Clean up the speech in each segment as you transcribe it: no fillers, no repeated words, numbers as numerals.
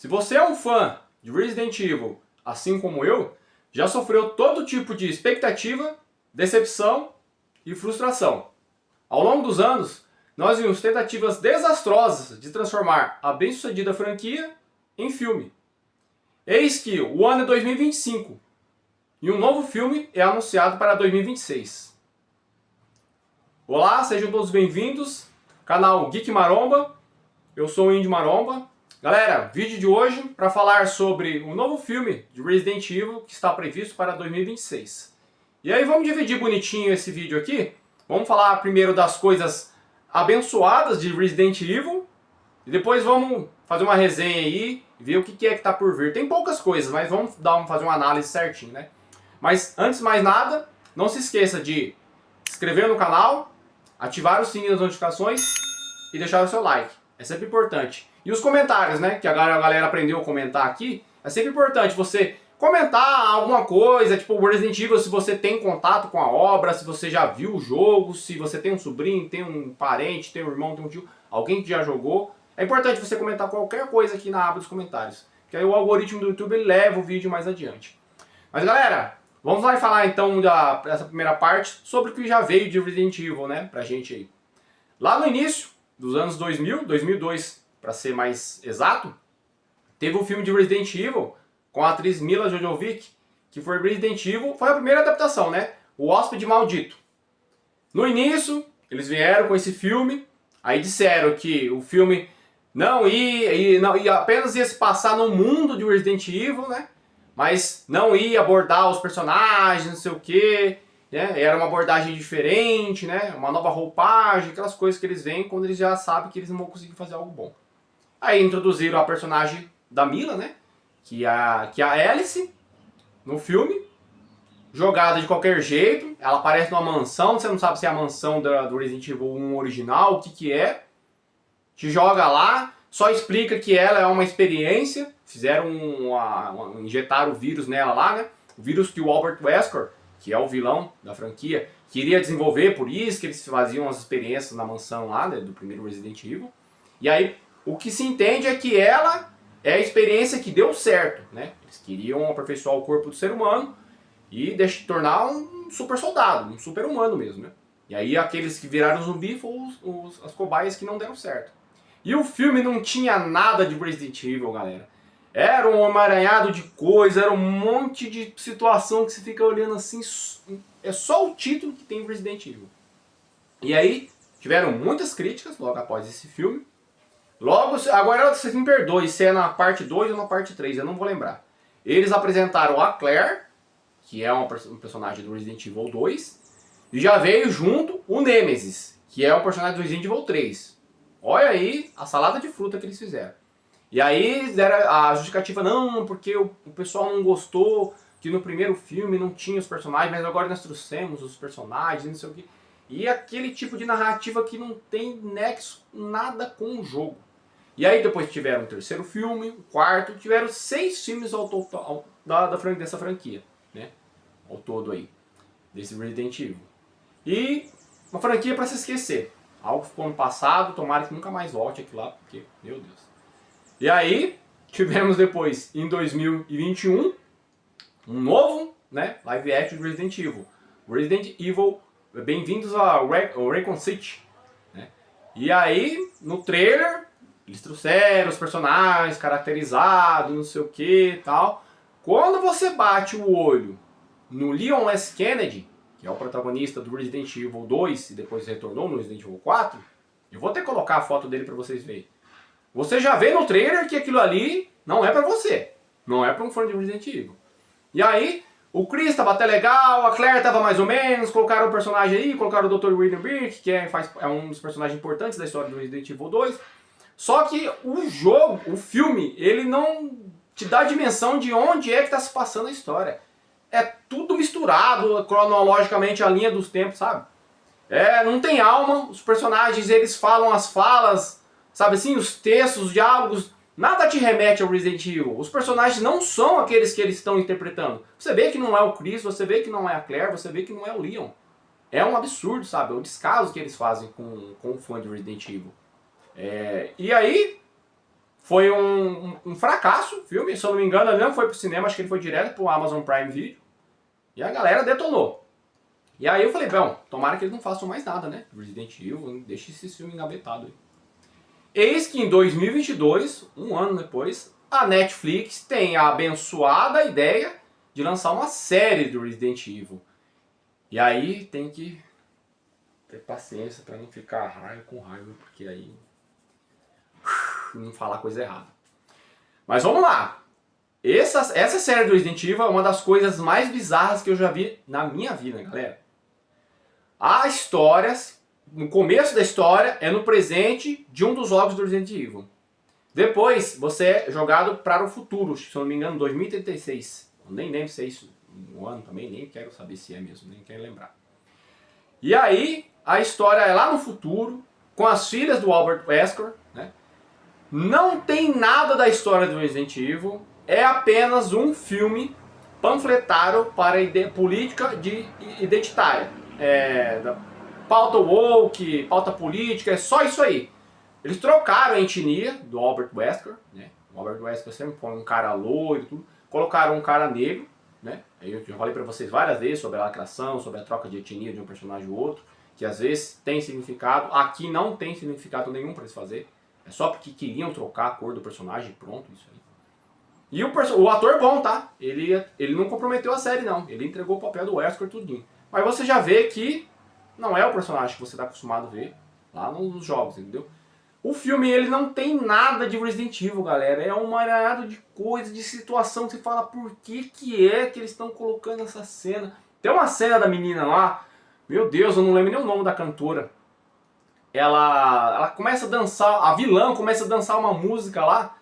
Se você é um fã de Resident Evil, assim como eu, já sofreu todo tipo de expectativa, decepção e frustração. Ao longo dos anos, nós vimos tentativas desastrosas de transformar a bem-sucedida franquia em filme. Eis que o ano é 2025 e um novo filme é anunciado para 2026. Olá, sejam todos bem-vindos, canal Geek Maromba, eu sou o Indy Maromba. Galera, vídeo de hoje para falar sobre um novo filme de Resident Evil que está previsto para 2026. E aí vamos dividir bonitinho esse vídeo aqui. Vamos falar primeiro das coisas abençoadas de Resident Evil e depois vamos fazer uma resenha aí e ver o que é que está por vir. Tem poucas coisas, mas vamos fazer uma análise certinho, né? Mas antes de mais nada, não se esqueça de se inscrever no canal, ativar o sininho das notificações e deixar o seu like. É sempre importante. E os comentários, né? Que a galera aprendeu a comentar aqui. É sempre importante você comentar alguma coisa, tipo o Resident Evil, se você tem contato com a obra, se você já viu o jogo, se você tem um sobrinho, tem um parente, tem um irmão, tem um tio, alguém que já jogou. É importante você comentar qualquer coisa aqui na aba dos comentários. Porque aí o algoritmo do YouTube leva o vídeo mais adiante. Mas galera, vamos lá e falar então dessa primeira parte sobre o que já veio de Resident Evil, né? Pra gente aí. Lá no início dos anos 2002 para ser mais exato, teve um filme de Resident Evil com a atriz Milla Jovovich, que foi Resident Evil, foi a primeira adaptação, né? O Hóspede Maldito. No início, eles vieram com esse filme, aí disseram que o filme não ia apenas ia se passar no mundo de Resident Evil, né? Mas não ia abordar os personagens, não sei o quê, né? Era uma abordagem diferente, né? Uma nova roupagem, aquelas coisas que eles veem quando eles já sabem que eles não vão conseguir fazer algo bom. Aí introduziram a personagem da Milla, né? Que é a Alice, no filme, jogada de qualquer jeito. Ela aparece numa mansão, você não sabe se é a mansão do Resident Evil 1 original, o que é. Te joga lá, só explica que ela é uma experiência. Fizeram injetaram o vírus nela lá, né? O vírus que o Albert Wesker, que é o vilão da franquia, queria desenvolver, por isso que eles faziam as experiências na mansão lá, né, do primeiro Resident Evil. E aí, o que se entende é que ela é a experiência que deu certo, né? Eles queriam aperfeiçoar o corpo do ser humano e tornar um super soldado, um super humano mesmo, né? E aí aqueles que viraram zumbi foram as cobaias que não deram certo. E o filme não tinha nada de Resident Evil, galera. Era um emaranhado de coisa, era um monte de situação que você fica olhando assim. É só o título que tem Resident Evil. E aí, tiveram muitas críticas logo após esse filme. Logo, agora vocês me perdoem se é na parte 2 ou na parte 3, eu não vou lembrar. Eles apresentaram a Claire, que é um personagem do Resident Evil 2, e já veio junto o Nemesis, que é um personagem do Resident Evil 3. Olha aí a salada de fruta que eles fizeram. E aí deram a justificativa, não, porque o pessoal não gostou, que no primeiro filme não tinha os personagens, mas agora nós trouxemos os personagens, não sei o quê. E aquele tipo de narrativa que não tem nexo nada com o jogo. E aí depois tiveram o terceiro filme, o quarto, tiveram 6 filmes ao total dessa franquia, né? Ao todo aí, desse Resident Evil. E uma franquia para se esquecer. Algo que ficou no passado, tomara que nunca mais volte aquilo lá, porque, meu Deus. E aí, tivemos depois, em 2021, um novo, né, live action de Resident Evil. Resident Evil, bem-vindos ao Raccoon City. Né? E aí, no trailer, eles trouxeram os personagens caracterizados, não sei o que e tal. Quando você bate o olho no Leon S. Kennedy, que é o protagonista do Resident Evil 2 e depois retornou no Resident Evil 4, eu vou até colocar a foto dele para vocês verem. Você já vê no trailer que aquilo ali não é pra você. Não é pra um fã de Resident Evil. E aí, o Chris tava até legal, a Claire tava mais ou menos, colocaram o personagem aí, colocaram o Dr. William Birk, que é um dos personagens importantes da história do Resident Evil 2. Só que o jogo, o filme, ele não te dá a dimensão de onde é que tá se passando a história. É tudo misturado, cronologicamente, a linha dos tempos, sabe? Não tem alma, os personagens, eles falam as falas, sabe assim, os textos, os diálogos, nada te remete ao Resident Evil. Os personagens não são aqueles que eles estão interpretando. Você vê que não é o Chris, você vê que não é a Claire, você vê que não é o Leon. É um absurdo, sabe? É o descaso que eles fazem com o fã de Resident Evil. E aí, Foi um fracasso o filme, se eu não me engano, ele não foi pro cinema, acho que ele foi direto pro Amazon Prime Video. E a galera detonou. E aí eu falei, bom, tomara que eles não façam mais nada, né? Resident Evil, deixa esse filme engavetado aí. Eis que em 2022, um ano depois, a Netflix tem a abençoada ideia de lançar uma série do Resident Evil. E aí tem que ter paciência pra não ficar com raiva, porque aí não falar coisa errada. Mas vamos lá. Essa série do Resident Evil é uma das coisas mais bizarras que eu já vi na minha vida, galera. A história, no começo da história, é no presente de um dos jogos do Resident Evil. Depois, você é jogado para o futuro, se eu não me engano, 2036. Eu nem lembro se é isso no ano também, nem quero saber se é mesmo, nem quero lembrar. E aí, a história é lá no futuro, com as filhas do Albert Wesker, né? Não tem nada da história do Resident Evil, é apenas um filme panfletário para política identitária. Da pauta woke, pauta política, é só isso aí. Eles trocaram a etnia do Albert Wesker, né? O Albert Wesker sempre foi um cara loiro e tudo. Colocaram um cara negro, né? Eu já falei pra vocês várias vezes sobre a lacração, sobre a troca de etnia de um personagem ou outro, que às vezes tem significado. Aqui não tem significado nenhum pra eles fazer. É só porque queriam trocar a cor do personagem e pronto, isso aí. E o ator bom, tá? Ele não comprometeu a série, não. Ele entregou o papel do Wesker tudinho. Mas você já vê que não é o personagem que você está acostumado a ver lá nos jogos, entendeu? O filme, ele não tem nada de Resident Evil, galera. É um emaranhado de coisa, de situação que você fala por que é que eles estão colocando essa cena. Tem uma cena da menina lá, meu Deus, eu não lembro nem o nome da cantora. Ela começa a dançar, a vilã começa a dançar uma música lá.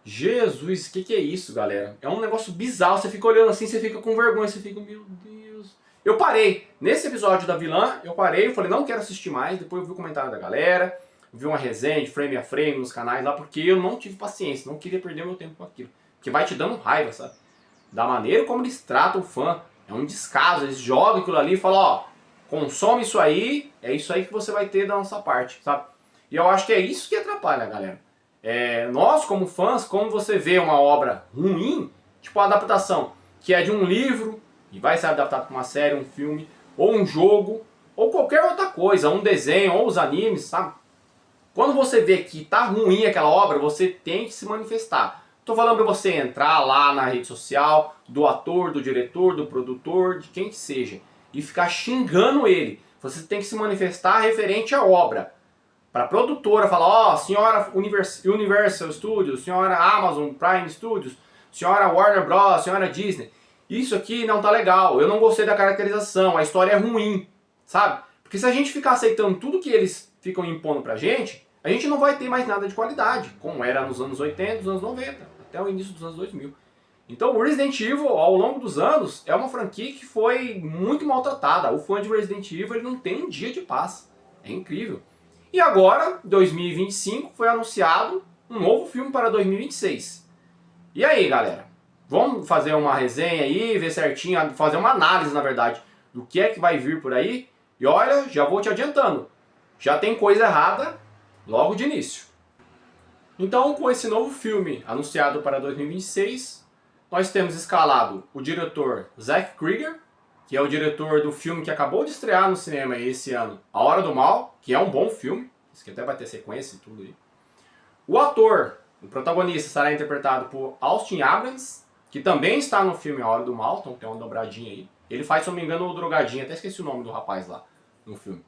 Jesus, o que é isso, galera? É um negócio bizarro, você fica olhando assim, você fica com vergonha, você fica, meu Deus. Eu parei, nesse episódio da vilã, eu falei, não quero assistir mais, depois eu vi o comentário da galera, vi uma resenha de frame a frame nos canais lá, porque eu não tive paciência, não queria perder meu tempo com aquilo. Porque vai te dando raiva, sabe? Da maneira como eles tratam o fã, é um descaso, eles jogam aquilo ali e falam, ó, consome isso aí, é isso aí que você vai ter da nossa parte, sabe? E eu acho que é isso que atrapalha, galera. Nós, como fãs, como você vê uma obra ruim, tipo a adaptação, que é de um livro, e vai ser adaptado para uma série, um filme, ou um jogo, ou qualquer outra coisa, um desenho, ou os animes, sabe? Quando você vê que tá ruim aquela obra, você tem que se manifestar. Tô falando para você entrar lá na rede social, do ator, do diretor, do produtor, de quem que seja, e ficar xingando ele. Você tem que se manifestar referente à obra. Para a produtora falar, ó, senhora Universal Studios, senhora Amazon Prime Studios, senhora Warner Bros, senhora Disney, isso aqui não tá legal, eu não gostei da caracterização, a história é ruim, sabe? Porque se a gente ficar aceitando tudo que eles ficam impondo pra gente, a gente não vai ter mais nada de qualidade, como era nos anos 80, nos anos 90, até o início dos anos 2000. Então o Resident Evil, ao longo dos anos, é uma franquia que foi muito maltratada. O fã de Resident Evil ele não tem um dia de paz, é incrível. E agora, 2025, foi anunciado um novo filme para 2026. E aí, galera? Vamos fazer uma resenha aí, ver certinho, fazer uma análise, na verdade, do que é que vai vir por aí. E olha, já vou te adiantando, já tem coisa errada logo de início. Então, com esse novo filme anunciado para 2026, nós temos escalado o diretor Zack Krieger, que é o diretor do filme que acabou de estrear no cinema esse ano, A Hora do Mal, que é um bom filme, isso que até vai ter sequência e tudo aí. O ator, o protagonista, será interpretado por Austin Abrams, que também está no filme A Hora do Mal, então tem uma dobradinha aí. Ele faz, se eu não me engano, o drogadinho, até esqueci o nome do rapaz lá no filme.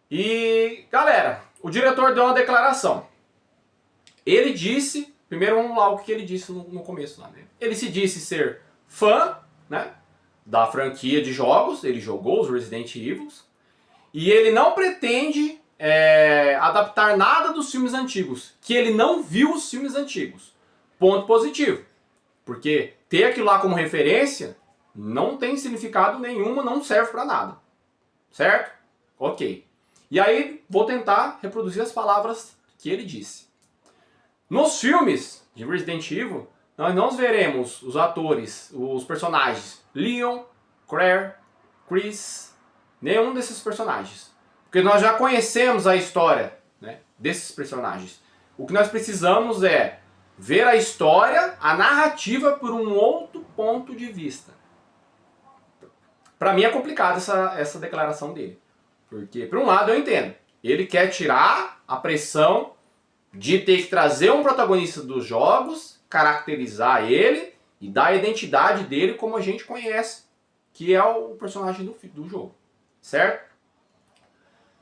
E, galera, o diretor deu uma declaração. Ele disse, primeiro vamos lá o que ele disse no começo lá, né? Ele se disse ser fã, né, da franquia de jogos, ele jogou os Resident Evil, e ele não pretende adaptar nada dos filmes antigos, que ele não viu os filmes antigos. Ponto positivo, porque ter aquilo lá como referência não tem significado nenhum, não serve para nada, certo? Ok. E aí vou tentar reproduzir as palavras que ele disse. Nos filmes de Resident Evil, nós não veremos os atores, os personagens Leon, Claire, Chris, nenhum desses personagens. Porque nós já conhecemos a história, né, desses personagens. O que nós precisamos é ver a história, a narrativa por um outro ponto de vista. Para mim é complicado essa declaração dele. Porque, por um lado, eu entendo. Ele quer tirar a pressão de ter que trazer um protagonista dos jogos, caracterizar ele e dar a identidade dele como a gente conhece, que é o personagem do jogo. Certo?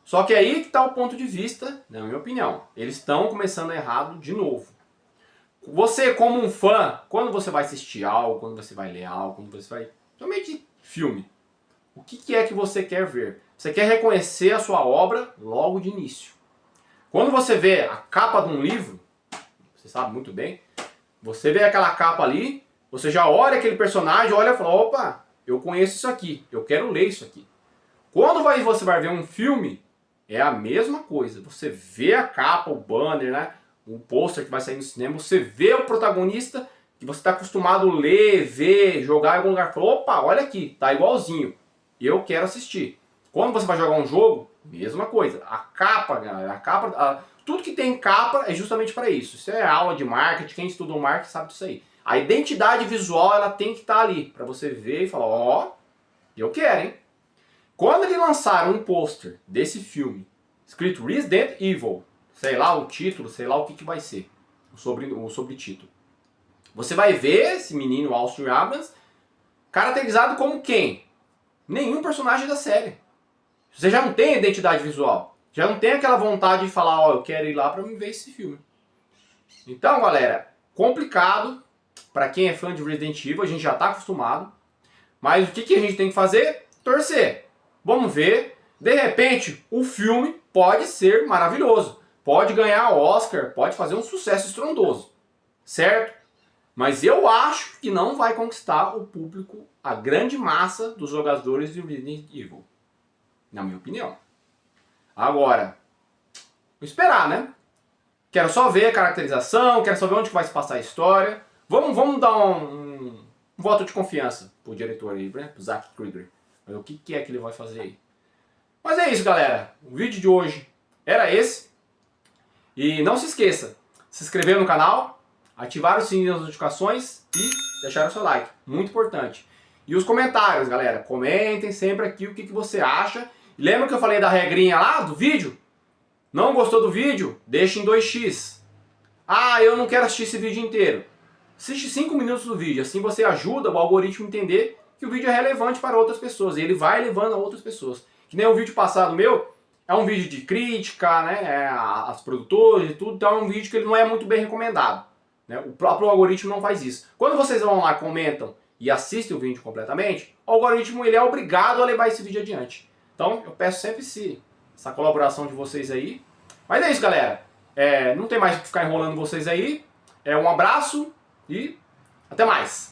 Só que aí que está o ponto de vista, na minha opinião. Eles estão começando errado de novo. Você, como um fã, quando você vai assistir algo, quando você vai ler algo, quando você vai... Somente filme. O que é que você quer ver? Você quer reconhecer a sua obra logo de início. Quando você vê a capa de um livro, você sabe muito bem, você vê aquela capa ali, você já olha aquele personagem, olha e fala, opa, eu conheço isso aqui, eu quero ler isso aqui. Quando você vai ver um filme, é a mesma coisa. Você vê a capa, o banner, né? O pôster que vai sair no cinema, você vê o protagonista que você está acostumado a ler, ver, jogar em algum lugar. Fala, opa, olha aqui, tá igualzinho. Eu quero assistir. Quando você vai jogar um jogo, mesma coisa. A capa, galera, tudo que tem capa é justamente para isso. Isso é aula de marketing, quem estudou marketing sabe disso aí. A identidade visual, ela tem que estar ali, para você ver e falar, ó, eu quero, hein? Quando eles lançaram um pôster desse filme, escrito Resident Evil, sei lá o título, sei lá o que vai ser, o sobretítulo. Você vai ver esse menino, Austin Abrams, caracterizado como quem? Nenhum personagem da série. Você já não tem identidade visual. Já não tem aquela vontade de falar, ó, eu quero ir lá pra me ver esse filme. Então, galera, complicado. Pra quem é fã de Resident Evil, a gente já tá acostumado. Mas o que a gente tem que fazer? Torcer. Vamos ver. De repente, o filme pode ser maravilhoso. Pode ganhar Oscar, pode fazer um sucesso estrondoso. Certo? Mas eu acho que não vai conquistar o público, a grande massa dos jogadores de Resident Evil. Na minha opinião. Agora, vou esperar, né? Quero só ver a caracterização, quero só ver onde vai se passar a história. Vamos dar um voto de confiança pro diretor aí, né? Pro Zack Krieger. Ver o que é que ele vai fazer aí. Mas é isso, galera. O vídeo de hoje era esse. E não se esqueça, se inscrever no canal, ativar o sininho das notificações e deixar o seu like. Muito importante. E os comentários, galera. Comentem sempre aqui o que você acha. E lembra que eu falei da regrinha lá do vídeo? Não gostou do vídeo? Deixa em 2x. Ah, eu não quero assistir esse vídeo inteiro. Assiste 5 minutos do vídeo. Assim você ajuda o algoritmo a entender que o vídeo é relevante para outras pessoas. E ele vai levando a outras pessoas. Que nem o vídeo passado meu, é um vídeo de crítica, né, às produtores e tudo. Então é um vídeo que ele não é muito bem recomendado. Né? O próprio algoritmo não faz isso. Quando vocês vão lá, comentam e assistem o vídeo completamente, o algoritmo ele é obrigado a levar esse vídeo adiante. Então eu peço sempre essa colaboração de vocês aí. Mas é isso, galera. Não tem mais o que ficar enrolando vocês aí. Um abraço e até mais.